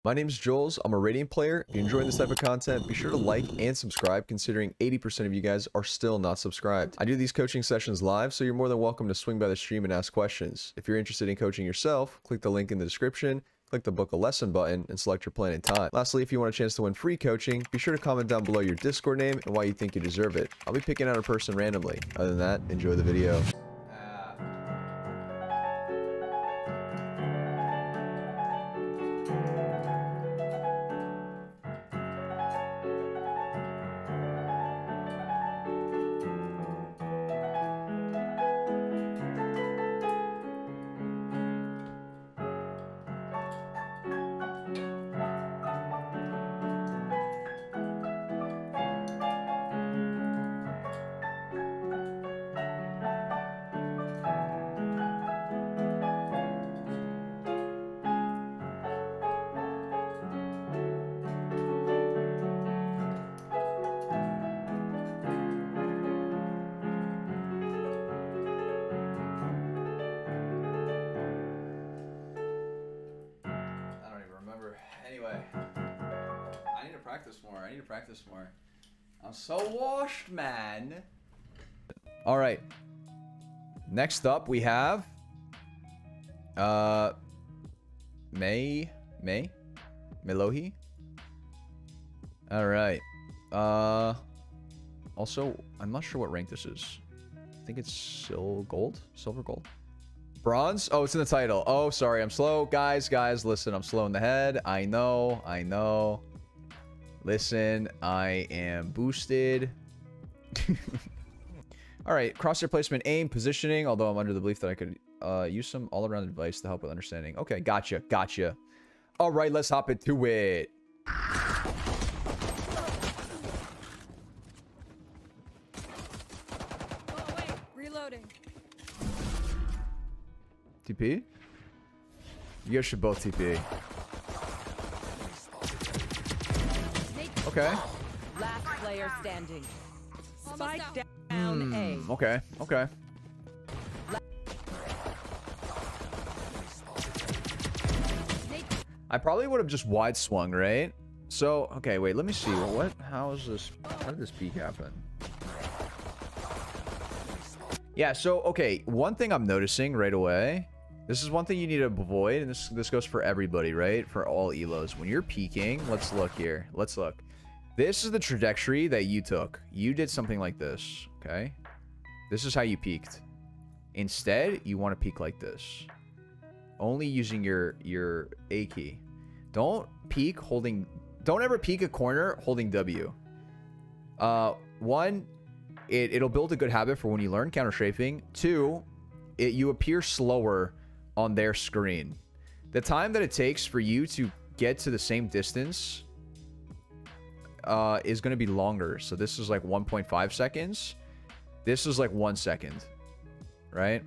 My name is Jules. I'm a Radiant player. If you're enjoying this type of content, be sure to like and subscribe, considering 80% of you guys are still not subscribed. I do these coaching sessions live, so you're more than welcome to swing by the stream and ask questions. If you're interested in coaching yourself, click the link in the description, click the book a lesson button, and select your plan and time. Lastly, if you want a chance to win free coaching, be sure to comment down below your Discord name and why you think you deserve it. I'll be picking out a person randomly. Other than that, enjoy the video. Practice more. I'm so washed, man. All right. Next up, we have Melohi. All right. Also, I'm not sure what rank this is. I think it's silver gold. Bronze? Oh, it's in the title. Oh, sorry, I'm slow. Guys, listen, I'm slow in the head. I know. Listen, I am boosted. All right, crosshair placement, aim, positioning. Although I'm under the belief that I could use some all-around advice to help with understanding. Okay, gotcha. All right, let's hop into it. Oh, wait, reloading. TP? You guys should both TP. Okay. Last player standing. Spike down A. Okay. I probably would have just wide swung, right? So, okay, wait, let me see. How did this peak happen? Yeah, so, okay, one thing I'm noticing right away, this is one thing you need to avoid, and this goes for everybody, right? For all elos. When you're peaking, let's look here. This is the trajectory that you took. You did something like this, okay? This is how you peaked. Instead, you want to peak like this. Only using your A key. Don't ever peek a corner holding W. One, it'll build a good habit for when you learn counter strafing. Two, you appear slower on their screen. The time that it takes for you to get to the same distance is going to be longer. So this is like 1.5 seconds. This is like 1 second, right?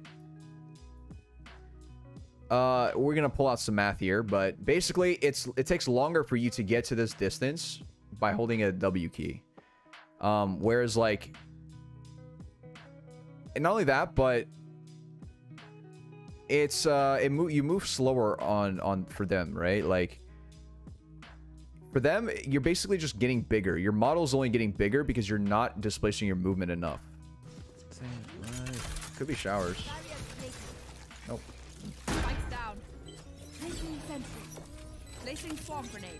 We're gonna pull out some math here, but basically it takes longer for you to get to this distance by holding a W key. Whereas like, and not only that, but it's you move slower on for them, right? Like, for them, you're basically just getting bigger. Your model's only getting bigger because you're not displacing your movement enough. Could be showers. Nope. Spikes down. Placing sentry. Placing swarm grenade.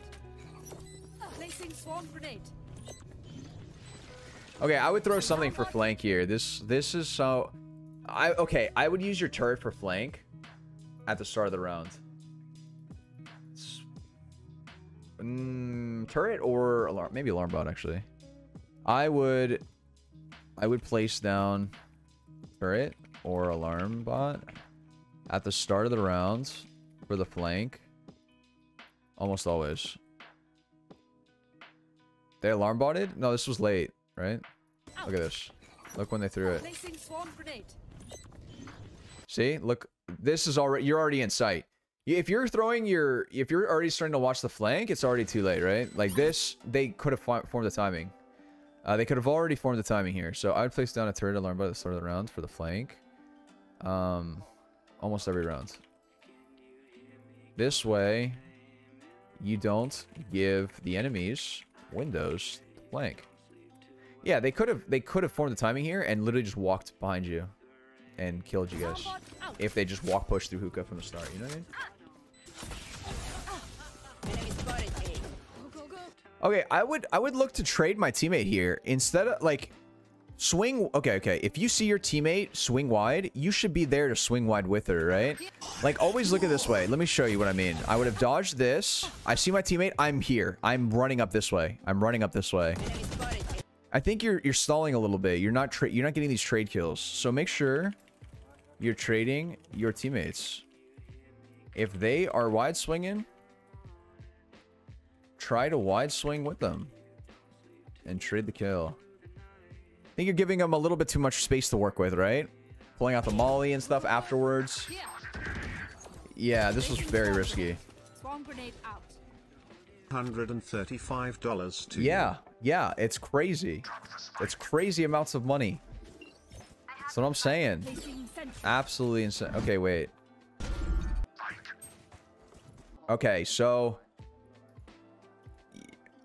Placing swarm grenade. Okay, I would throw something for flank here. This is so... I would use your turret for flank at the start of the round. Turret or alarm, maybe alarm bot actually. I would place down turret or alarm bot at the start of the round for the flank. Almost always. They alarm botted? No, this was late, right? Look at this. Look when they threw it. Placing swarm grenade. See, look, this is already, you're already in sight. If you're already starting to watch the flank, it's already too late, right? Like this, they could have formed the timing. They could have already formed the timing here. So I would place down a turret alarm by the start of the round for the flank. Almost every round. This way, you don't give the enemies windows to flank. Yeah, they could have formed the timing here and literally just walked behind you and killed you guys if they just walk push through hookah from the start. You know what I mean? Go, go, go. Okay, I would look to trade my teammate here instead of like swing. Okay. If you see your teammate swing wide, you should be there to swing wide with her, right? Like always look at this way. Let me show you what I mean. I would have dodged this. I see my teammate. I'm here. I'm running up this way. I'm running up this way. I think you're stalling a little bit. You're not getting these trade kills. So make sure you're trading your teammates. If they are wide swinging, try to wide swing with them and trade the kill. I think you're giving them a little bit too much space to work with, right? Pulling out the molly and stuff afterwards. Yeah, this was very risky. Swarm grenade out. $135 to Yeah, it's crazy. It's crazy amounts of money. That's what I'm saying. Placing sentry. Absolutely insane. Okay, wait. Okay, so...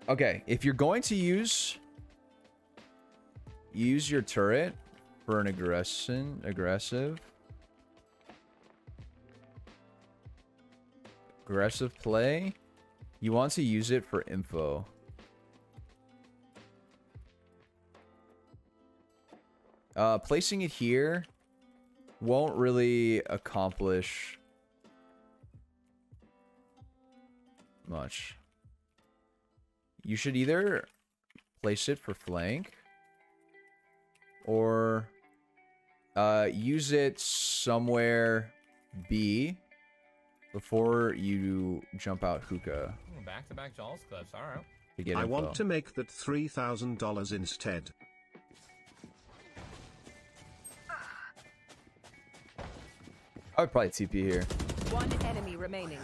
Okay, if you're going to use your turret for an aggressive play, you want to use it for info. Placing it here won't really accomplish much. You should either place it for flank or use it somewhere B before you jump out hookah. Back-to-back Jaws clips, alright. To get I info. want to make that $3,000 instead. I would probably TP here. One enemy remaining.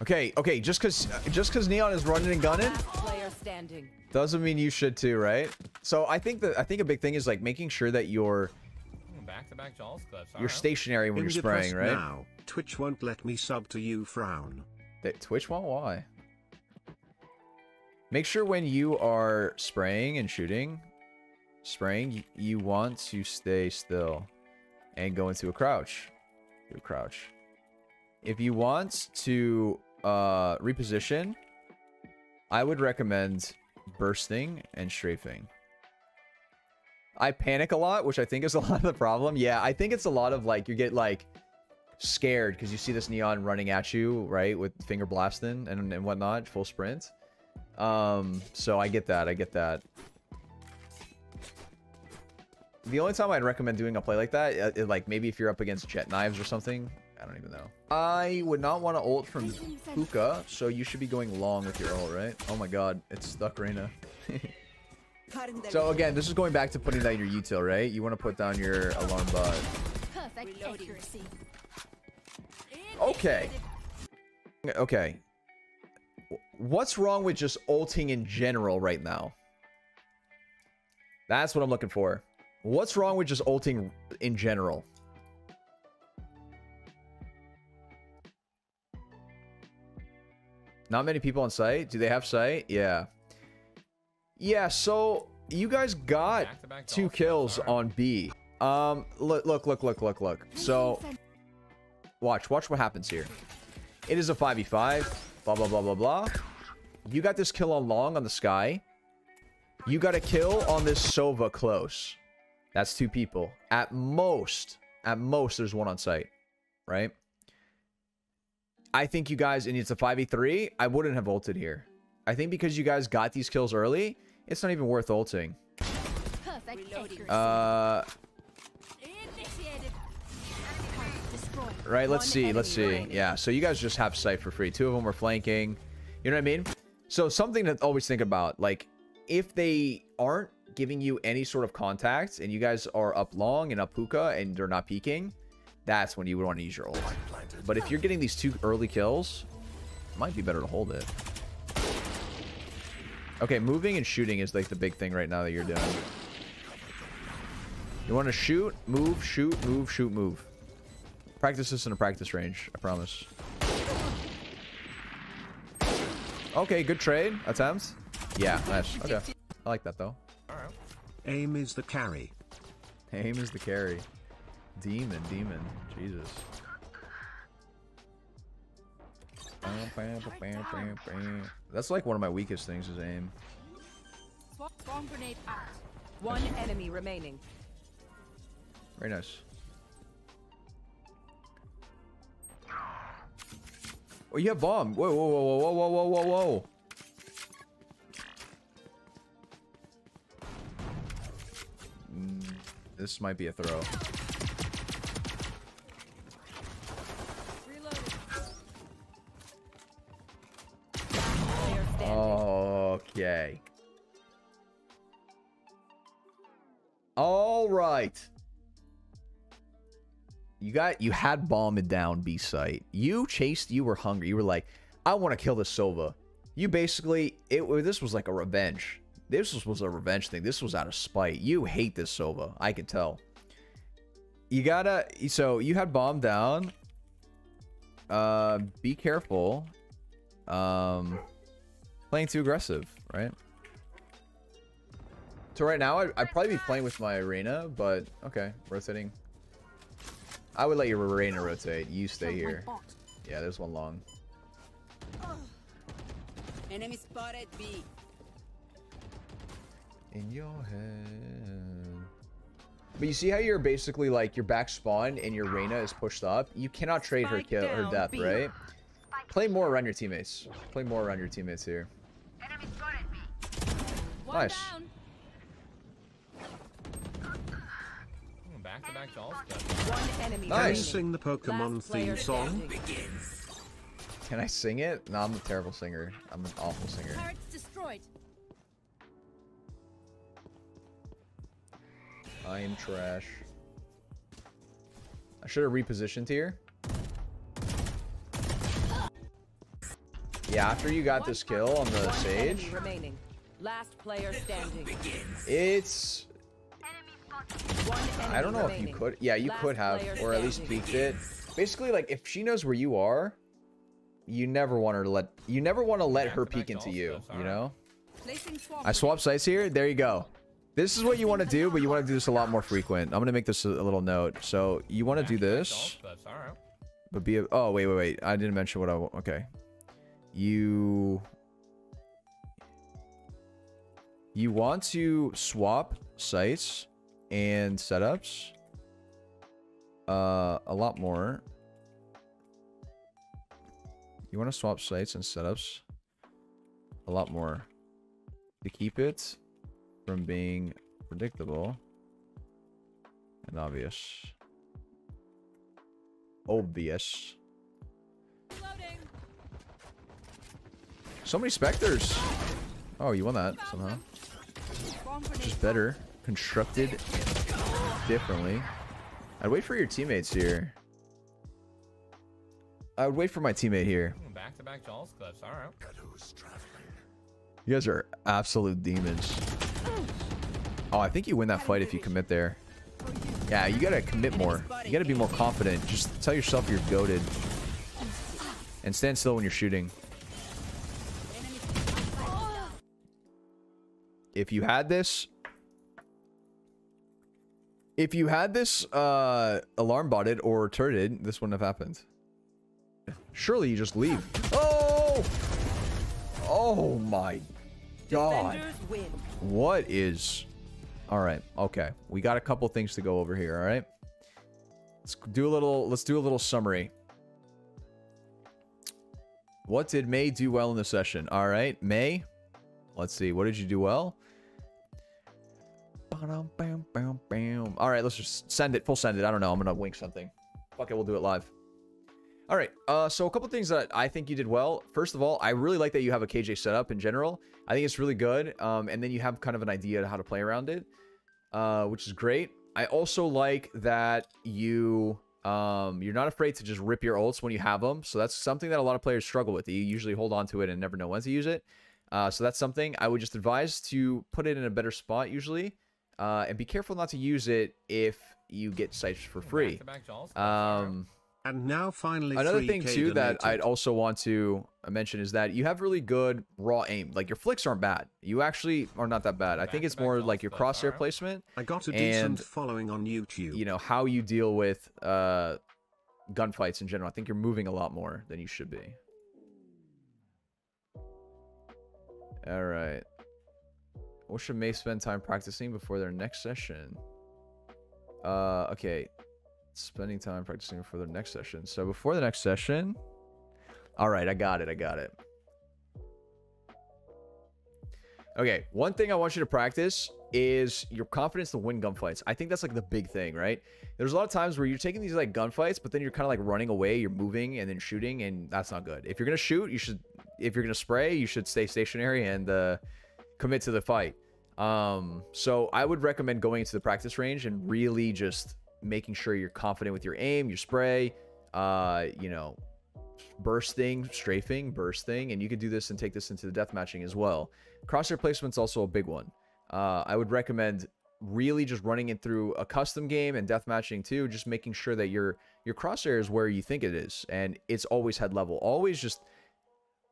Okay, just cause Neon is running and gunning Last player standing. doesn't mean you should too, right? So I think a big thing is like making sure that you're Back-to-back Jaws clips, you're stationary when you're spraying, right? Now, Twitch won't let me sub to you, frown. Twitch won't? Why? Make sure when you are spraying and shooting, you want to stay still and go into a crouch. If you want to reposition, I would recommend bursting and strafing. I panic a lot, which I think is a lot of the problem. Yeah, I think it's a lot of like you get like scared because you see this Neon running at you, right, with finger blasting and whatnot, full sprint. So I get that. The only time I'd recommend doing a play like that, like maybe if you're up against jet knives or something. I don't even know. I would not want to ult from hookah, so you should be going long with your ult, right? Oh my god, it's stuck, Reyna. So again, this is going back to putting down your util, right? You want to put down your alarm bot. Perfect accuracy. Okay. What's wrong with just ulting in general right now? That's what I'm looking for. What's wrong with just ulting in general? Not many people on site. Do they have site? Yeah. Yeah, so you guys got 2 kills on B. Look. So watch what happens here. It is a 5v5. Blah blah blah blah blah. You got this kill on long on the sky. You got a kill on this Sova close. That's 2 people. At most there's 1 on site, right? I think you guys, and it's a 5v3, I wouldn't have ulted here. I think because you guys got these kills early, it's not even worth ulting. Perfect accuracy. Initiated. Destroyed. Right, let's see. remaining. Yeah, so you guys just have sight for free. 2 of them were flanking. You know what I mean? So something to always think about, like, if they aren't giving you any sort of contact and you guys are up long and up hookah and they're not peeking, that's when you would want to use your ult. But if you're getting these 2 early kills, it might be better to hold it. Okay, moving and shooting is like the big thing right now that you're doing. You want to shoot, move, shoot, move, shoot, move. Practice this in a practice range, I promise. Okay, good trade. Attempt. Yeah, nice. Okay. I like that, though. Alright. Aim is the carry. Aim is the carry. Demon. Jesus. That's like one of my weakest things is aim. Swarm grenade out. One enemy remaining. Very nice. Oh, you have bomb. Whoa. This might be a throw. Reloading. Player standing. Okay. All right. You had bomb it down B site. You were hungry. You were like, I want to kill this Sova. You basically this was like a revenge. This was a revenge thing. This was out of spite. You hate this Sova. I can tell. So you had bomb down. Be careful. Playing too aggressive, right? So right now, I'd probably be playing with my Arena, but okay, rotating. I would let your Arena rotate. You stay here. Yeah, there's one long. Enemy spotted B. In your head. But you see how you're basically like your back spawn and your Reyna is pushed up? You cannot trade her Spike kill, her down, death, B. right? Play more around your teammates. Play more around your teammates here. One Nice. down. Back-to-back Jaws clips. One enemy Nice. Can you remaining. sing the Pokemon Last player theme song? standing. Can I sing it? No, I'm a terrible singer. I'm an awful singer. Turrets destroyed. I am trash. I should have repositioned here. Yeah, after you got this kill on the One Sage, enemy remaining. Last player standing. it's... One I don't enemy know if you remaining. could... Yeah, you Last could have, player or at least standing. peeked it. Basically, like, if she knows where you are, you never want her to let... You never want to let her peek into you, you know? Placing swarm I swap sites here. There you go. This is what you want to do, but you want to do this a lot more frequent. I'm going to make this a little note. So you want to do this, Jaws clips. Alright. but be a... Oh, wait. I didn't mention what I... Okay. You want to swap sites and setups a lot more. You want to swap sites and setups a lot more to keep it from being predictable and obvious. Reloading. So many specters. Oh, you won that somehow. Swarm Which is grenade better. Constructed differently. I'd wait for your teammates here. I would wait for my teammate here. Back-to-back Jaws clips. Alright. You guys are absolute demons. Oh, I think you win that fight if you commit there. Yeah, you gotta commit more. You gotta be more confident. Just tell yourself you're goated. And stand still when you're shooting. If you had this... If you had this alarm botted or turreted, this wouldn't have happened. Surely you just leave. Oh! Oh my god. Defenders win. What is... Alright, okay. We got a couple things to go over here, alright? Let's do a little summary. What did May do well in the session? Alright, May. Let's see, what did you do well? Alright, let's just send it, full send it. I don't know, I'm gonna wink something. Fuck it, we'll do it live. Alright, so a couple things that I think you did well. First of all, I really like that you have a KJ setup in general. I think it's really good. And then you have kind of an idea of how to play around it, which is great. I also like that you're not afraid to just rip your ults when you have them. So that's something that a lot of players struggle with. You usually hold on to it and never know when to use it. So that's something I would just advise to put it in a better spot usually. And be careful not to use it if you get sites for free. Back-to-back Jaws clips. Alright. And now finally Another 3K thing too that donated. I'd also want to mention is that you have really good raw aim. Like your flicks aren't bad. You actually are not that bad. I think it's more like your crosshair placement. I got a and, decent following on YouTube. You know, how you deal with gunfights in general. I think you're moving a lot more than you should be. All right. What should May spend time practicing before their next session? Okay. Spending time practicing before their next session. So before the next session... All right, I got it. Okay, one thing I want you to practice is your confidence to win gunfights. I think that's like the big thing, right? There's a lot of times where you're taking these like gunfights, but then you're kind of like running away, you're moving and then shooting, and that's not good. If you're gonna shoot, you should. If you're gonna spray, you should stay stationary and commit to the fight. So I would recommend going into the practice range and really just making sure you're confident with your aim, your spray, you know, bursting, strafing, bursting, and you could do this and take this into the deathmatching as well. Crosshair placement's also a big one. I would recommend really just running it through a custom game and deathmatching too, just making sure that your crosshair is where you think it is, and it's always head level. Always just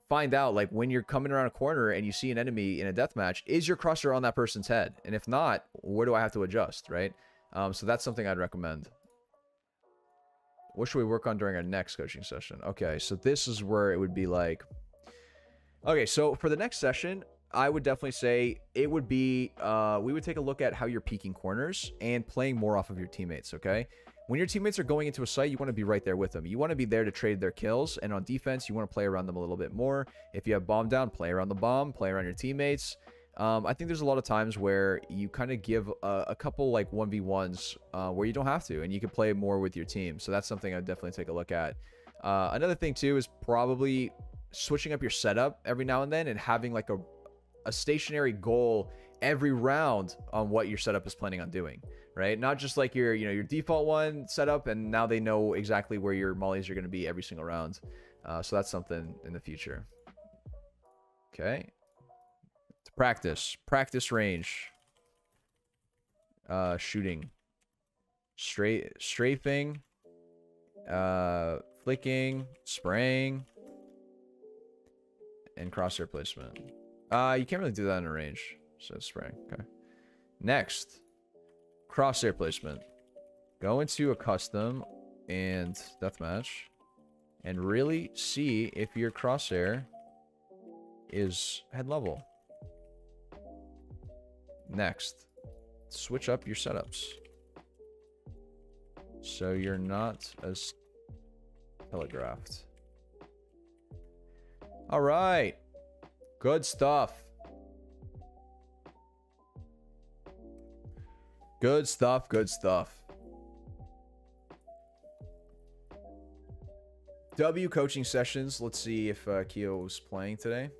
find out, like, when you're coming around a corner and you see an enemy in a deathmatch, is your crosshair on that person's head? And if not, where do I have to adjust, right? So that's something I'd recommend. What should we work on during our next coaching session? Okay, so this is where it would be like... Okay, so for the next session, I would definitely say it would be... we would take a look at how you're peeking corners and playing more off of your teammates, okay? When your teammates are going into a site, you want to be right there with them. You want to be there to trade their kills, and on defense, you want to play around them a little bit more. If you have bomb down, play around the bomb, play around your teammates. I think there's a lot of times where you kind of give a couple like 1v1s where you don't have to, and you can play more with your team. So that's something I'd definitely take a look at. Another thing too is probably switching up your setup every now and then and having like a stationary goal every round on what your setup is planning on doing, right? Not just like your, you know, your default one setup, and now they know exactly where your mollies are going to be every single round. So that's something in the future. Okay. Practice range. Shooting. Strafing. Flicking. Spraying. And crosshair placement. You can't really do that in a range. So spraying. Okay. Next. Crosshair placement. Go into a custom and deathmatch. And really see if your crosshair is head level. Next, switch up your setups so you're not as telegraphed. All right, good stuff. Good stuff. W coaching sessions. Let's see if Keo was playing today.